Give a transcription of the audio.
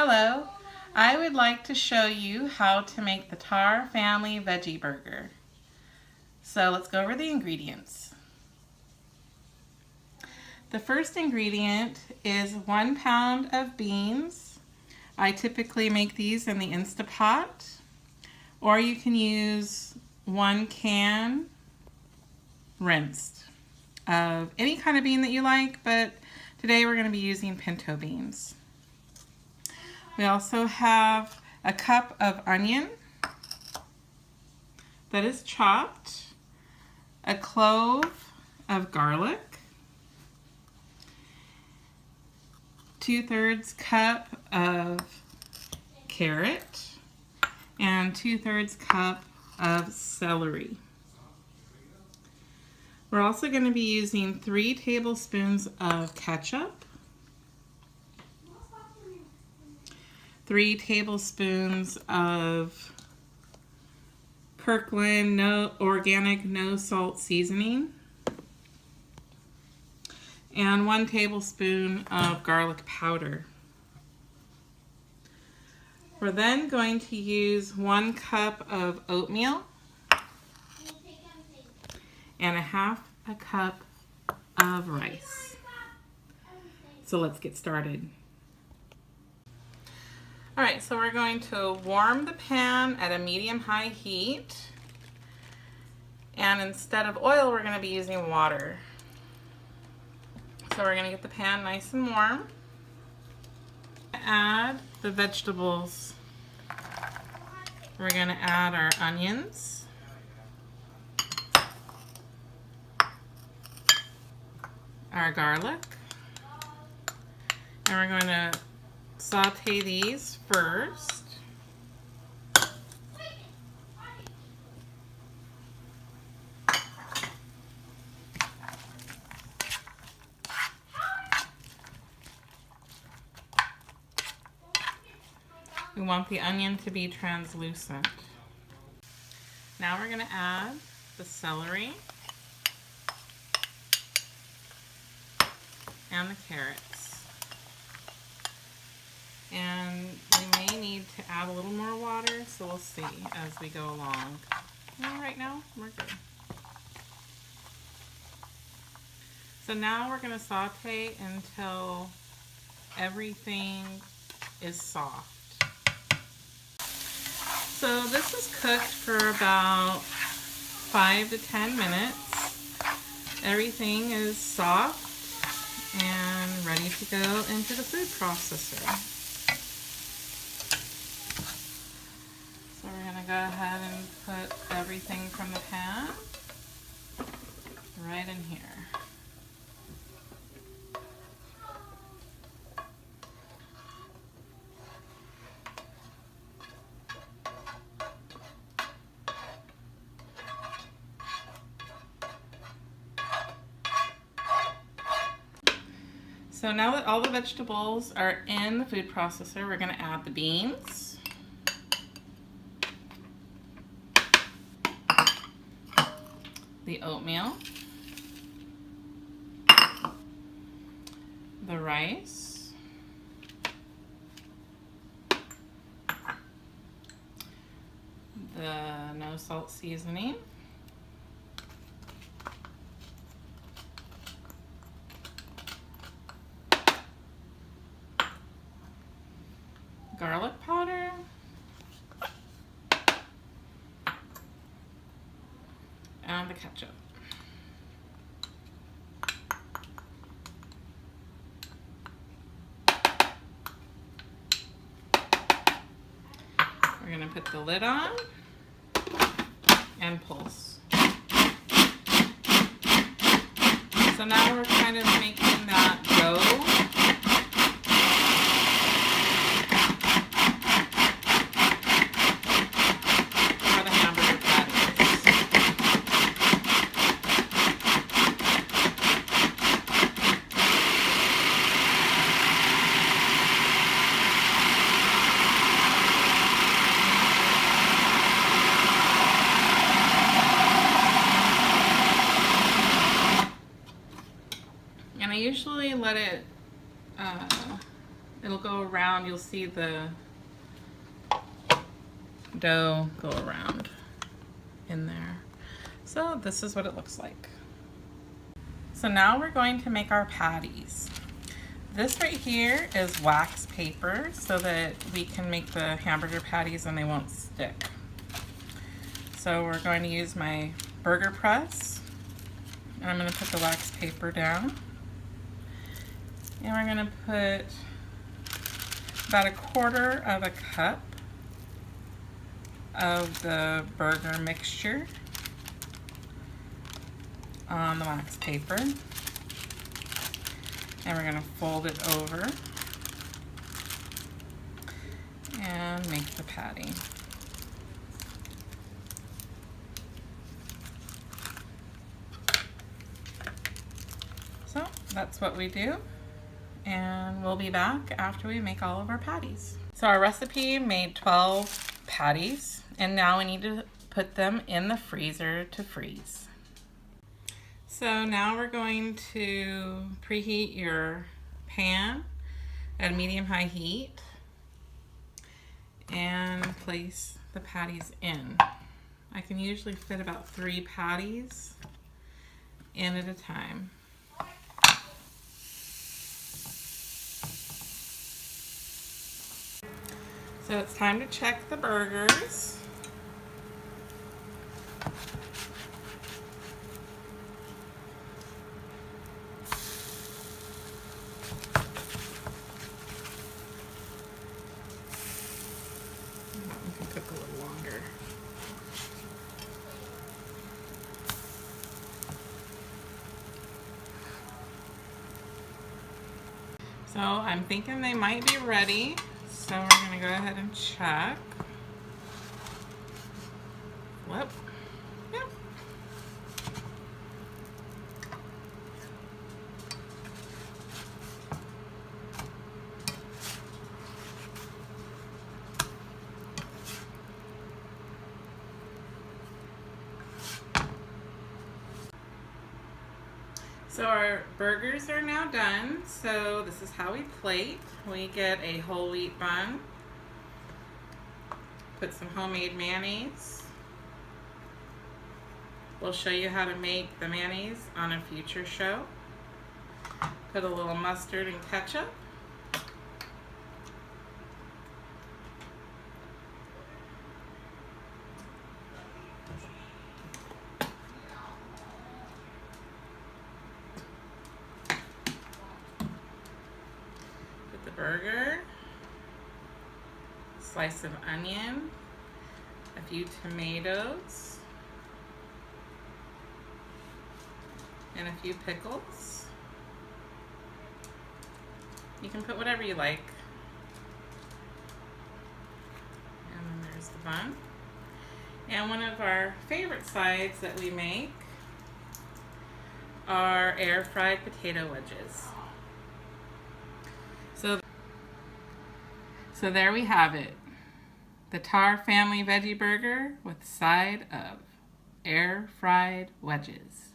Hello, I would like to show you how to make the Tar Family Veggie Burger. So let's go over the ingredients. The first ingredient is 1 pound of beans. I typically make these in the Instapot, or you can use 1 can rinsed of any kind of bean that you like, but today we're going to be using pinto beans. We also have a cup of onion that is chopped, a clove of garlic, 2/3 cup of carrot, and 2/3 cup of celery. We're also going to be using 3 tablespoons of ketchup, 3 tablespoons of Kirkland organic no salt seasoning, and 1 tablespoon of garlic powder. We're then going to use 1 cup of oatmeal and 1/2 cup of rice. So let's get started. Alright, so we're going to warm the pan at a medium-high heat, and instead of oil we're going to be using water. So we're going to get the pan nice and warm. Add the vegetables. We're going to add our onions, our garlic, and we're going to saute these first. We want the onion to be translucent. Now we're going to add the celery and the carrots. And we may need to add a little more water, so we'll see as we go along. Right now, we're good. So now we're going to saute until everything is soft. So this is cooked for about 5 to 10 minutes. Everything is soft and ready to go into the food processor. So we're going to go ahead and put everything from the pan right in here. So now that all the vegetables are in the food processor, we're going to add the beans, the oatmeal, the rice, the no salt seasoning, garlic powder, and the ketchup. We're going to put the lid on and pulse. So now we're kind of making that dough. And I usually let it it'll go around. You'll see the dough go around in there. So this is what it looks like. So now we're going to make our patties. This right here is wax paper so that we can make the hamburger patties and they won't stick. So we're going to use my burger press, and I'm going to put the wax paper down. And we're going to put about 1/4 of a cup of the burger mixture on the wax paper. And we're going to fold it over and make the patty. So that's what we do, and we'll be back after we make all of our patties. So our recipe made 12 patties, and now we need to put them in the freezer to freeze. So now we're going to preheat your pan at a medium-high heat and place the patties in. I can usually fit about 3 patties in at a time. So it's time to check the burgers. We can cook a little longer. So I'm thinking they might be ready. So we're going to go ahead and check. Whoop. Yep. So our burgers are now done. So this is how we plate. We get a whole wheat bun, put some homemade mayonnaise. We'll show you how to make the mayonnaise on a future show. Put a little mustard and ketchup. Burger, slice of onion, a few tomatoes, and a few pickles. You can put whatever you like. And then there's the bun. And one of our favorite sides that we make are air fried potato wedges. So there we have it, the Tar Family Veggie Burger with a side of air fried wedges.